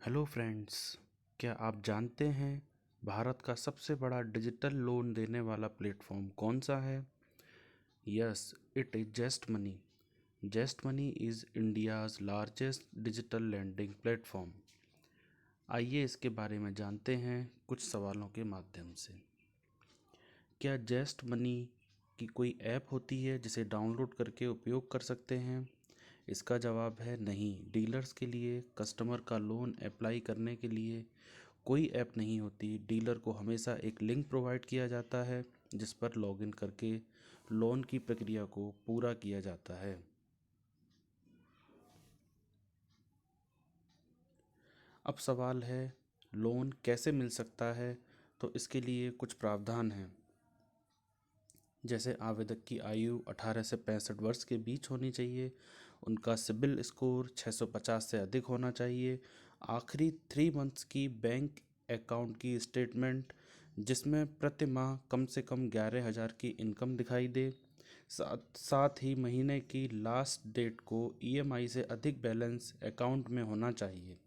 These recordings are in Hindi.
हेलो फ्रेंड्स, क्या आप जानते हैं भारत का सबसे बड़ा डिजिटल लोन देने वाला प्लेटफॉर्म कौन सा है? Yes, it is ZestMoney. ZestMoney is India's largest digital lending platform. आइए इसके बारे में जानते हैं कुछ सवालों के माध्यम से। क्या जेस्ट मनी की कोई ऐप होती है जिसे डाउनलोड करके उपयोग कर सकते हैं? इसका जवाब है नहीं। डीलर्स के लिए कस्टमर का लोन अप्लाई करने के लिए कोई ऐप नहीं होती। डीलर को हमेशा एक लिंक प्रोवाइड किया जाता है जिस पर लॉगिन करके लोन की प्रक्रिया को पूरा किया जाता है। अब सवाल है, लोन कैसे मिल सकता है? तो इसके लिए कुछ प्रावधान हैं, जैसे आवेदक की आयु 18 से 65 वर्ष के बीच होनी चाहिए, उनका सिबिल स्कोर 650 से अधिक होना चाहिए, आखिरी 3 मंथ्स की बैंक अकाउंट की स्टेटमेंट जिसमें प्रति माह कम से कम 11,000 की इनकम दिखाई दे, साथ ही महीने की लास्ट डेट को ईएमआई से अधिक बैलेंस अकाउंट में होना चाहिए।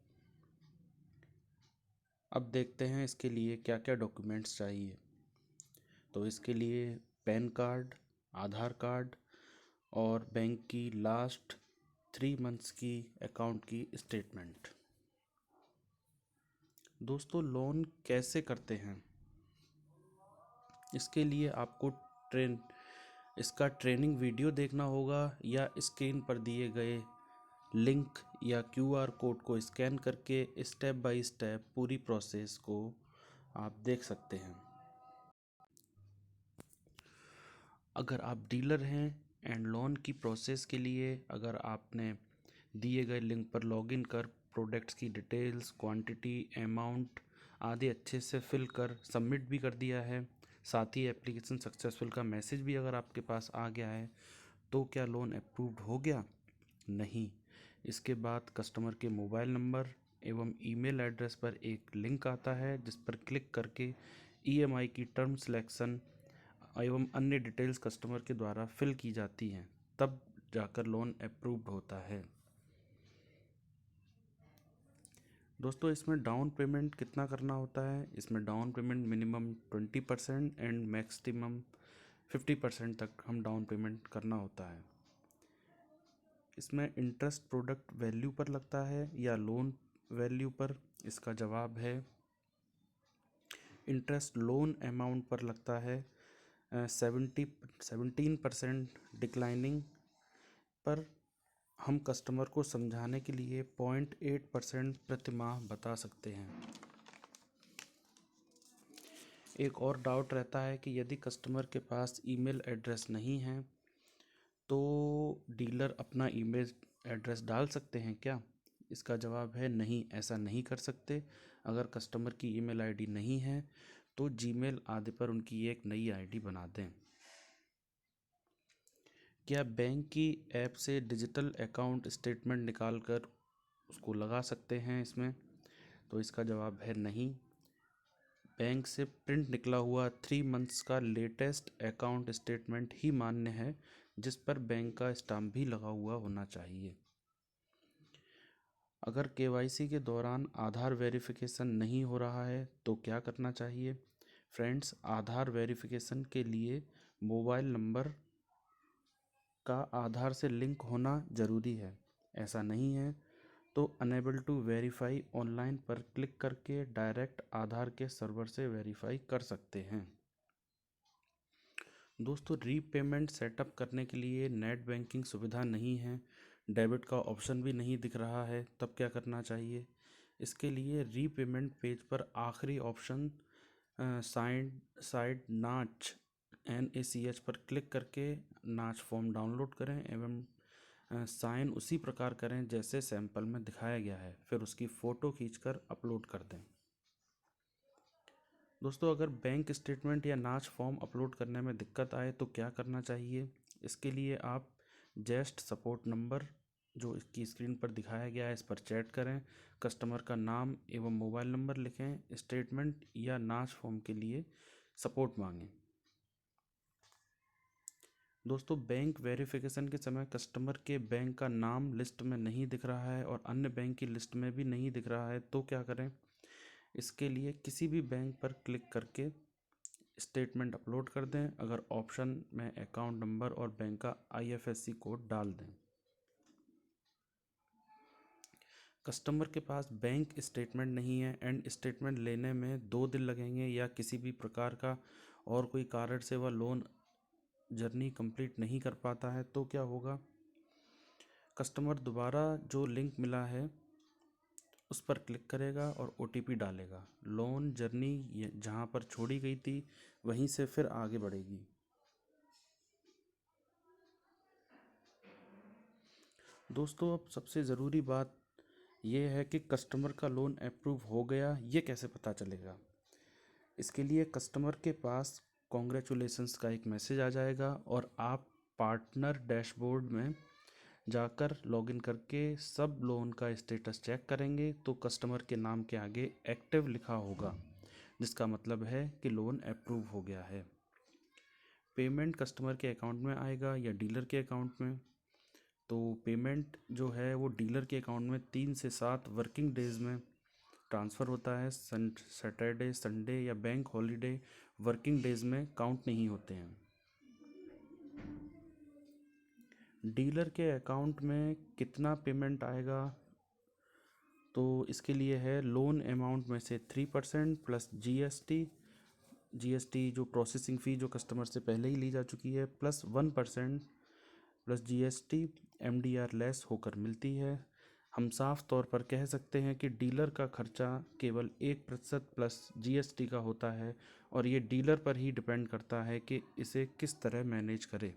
अब देखते हैं इसके लिए क्या क्या डॉक्यूमेंट्स चाहिए। तो इसके लिए पैन कार्ड, आधार कार्ड और बैंक की लास्ट 3 मंथ्स की अकाउंट की स्टेटमेंट। दोस्तों, लोन कैसे करते हैं? इसके लिए आपको इसका ट्रेनिंग वीडियो देखना होगा या स्क्रीन पर दिए गए लिंक या क्यूआर कोड को स्कैन करके स्टेप बाय स्टेप पूरी प्रोसेस को आप देख सकते हैं। अगर आप डीलर हैं एंड लोन की प्रोसेस के लिए अगर आपने दिए गए लिंक पर लॉगिन कर प्रोडक्ट्स की डिटेल्स, क्वांटिटी, अमाउंट आदि अच्छे से फिल कर सबमिट भी कर दिया है, साथ ही एप्लीकेशन सक्सेसफुल का मैसेज भी अगर आपके पास आ गया है, तो क्या लोन अप्रूव्ड हो गया? नहीं। इसके बाद कस्टमर के मोबाइल नंबर एवं ईमेल एड्रेस पर एक लिंक आता है जिस पर क्लिक करके ईएमआई की टर्म सिलेक्शन एवं अन्य डिटेल्स कस्टमर के द्वारा फिल की जाती हैं, तब जाकर लोन अप्रूव्ड होता है। दोस्तों, इसमें डाउन पेमेंट कितना करना होता है? इसमें down payment minimum 20% and maximum 50% तक हम डाउन पेमेंट करना होता है। इसमें इंटरेस्ट प्रोडक्ट वैल्यू पर लगता है या लोन वैल्यू पर? इसका जवाब है इंटरेस्ट लोन अमाउंट पर लगता है। 17% डिक्लाइनिंग पर हम कस्टमर को समझाने के लिए 0.8% प्रति माह बता सकते हैं। एक और डाउट रहता है कि यदि कस्टमर के पास ईमेल एड्रेस नहीं है तो डीलर अपना ईमेल एड्रेस डाल सकते हैं क्या? इसका जवाब है नहीं, ऐसा नहीं कर सकते। अगर कस्टमर की ईमेल आईडी नहीं है तो जीमेल आदि पर उनकी एक नई आईडी बना दें। क्या बैंक की ऐप से डिजिटल अकाउंट स्टेटमेंट निकाल कर उसको लगा सकते हैं इसमें? तो इसका जवाब है नहीं। बैंक से प्रिंट निकला हुआ 3 मंथ्स का लेटेस्ट अकाउंट स्टेटमेंट ही मान्य है जिस पर बैंक का स्टाम्प भी लगा हुआ होना चाहिए। अगर केवाईसी के दौरान आधार वेरिफिकेशन नहीं हो रहा है तो क्या करना चाहिए? फ्रेंड्स, आधार वेरिफिकेशन के लिए मोबाइल नंबर का आधार से लिंक होना ज़रूरी है। ऐसा नहीं है तो अनेबल टू वेरीफाई ऑनलाइन पर क्लिक करके डायरेक्ट आधार के सर्वर से वेरीफाई कर सकते हैं। दोस्तों, रीपेमेंट सेटअप करने के लिए नेट बैंकिंग सुविधा नहीं है, डेबिट का ऑप्शन भी नहीं दिख रहा है, तब क्या करना चाहिए? इसके लिए रीपेमेंट पेज पर आखिरी ऑप्शन साइड नाच NACH पर क्लिक करके नाच फॉर्म डाउनलोड करें एवं साइन उसी प्रकार करें जैसे सैंपल में दिखाया गया है, फिर उसकी फ़ोटो खींचकर अपलोड कर दें। दोस्तों, अगर बैंक स्टेटमेंट या नाच फॉर्म अपलोड करने में दिक्कत आए तो क्या करना चाहिए? इसके लिए आप जेस्ट सपोर्ट नंबर जो इसकी स्क्रीन पर दिखाया गया है इस पर चैट करें, कस्टमर का नाम एवं मोबाइल नंबर लिखें, स्टेटमेंट या नाच फॉर्म के लिए सपोर्ट मांगें। दोस्तों, बैंक वेरिफिकेशन के समय कस्टमर के बैंक का नाम लिस्ट में नहीं दिख रहा है और अन्य बैंक की लिस्ट में भी नहीं दिख रहा है, तो क्या करें? इसके लिए किसी भी बैंक पर क्लिक करके स्टेटमेंट अपलोड कर दें। अगर ऑप्शन में अकाउंट नंबर और बैंक का IFSC कोड डाल दें। कस्टमर के पास बैंक स्टेटमेंट नहीं है एंड स्टेटमेंट लेने में 2 दिन लगेंगे या किसी भी प्रकार का और कोई कारण से वह लोन जर्नी कंप्लीट नहीं कर पाता है, तो क्या होगा? कस्टमर दोबारा जो लिंक मिला है उस पर क्लिक करेगा और OTP डालेगा। लोन जर्नी जहाँ पर छोड़ी गई थी वहीं से फिर आगे बढ़ेगी। दोस्तों, अब सबसे ज़रूरी बात ये है कि कस्टमर का लोन अप्रूव हो गया, ये कैसे पता चलेगा? इसके लिए कस्टमर के पास कॉन्ग्रेचुलेशंस का एक मैसेज आ जाएगा और आप पार्टनर डैशबोर्ड में जाकर लॉगिन करके सब लोन का स्टेटस चेक करेंगे तो कस्टमर के नाम के आगे एक्टिव लिखा होगा, जिसका मतलब है कि लोन अप्रूव हो गया है। पेमेंट कस्टमर के अकाउंट में आएगा या डीलर के अकाउंट में। तो पेमेंट जो है वो डीलर के अकाउंट में 3 से 7 वर्किंग डेज़ में ट्रांसफ़र होता है। सैटरडे, संडे या बैंक हॉलीडे वर्किंग डेज़ में काउंट नहीं होते हैं। डीलर के अकाउंट में कितना पेमेंट आएगा? तो इसके लिए है लोन अमाउंट में से 3% प्लस जीएसटी जो प्रोसेसिंग फ़ी जो कस्टमर से पहले ही ली जा चुकी है, plus 1% plus GST MDR less होकर मिलती है। हम साफ तौर पर कह सकते हैं कि डीलर का खर्चा केवल 1% प्लस GST का होता है और ये डीलर पर ही डिपेंड करता है कि इसे किस तरह मैनेज करे।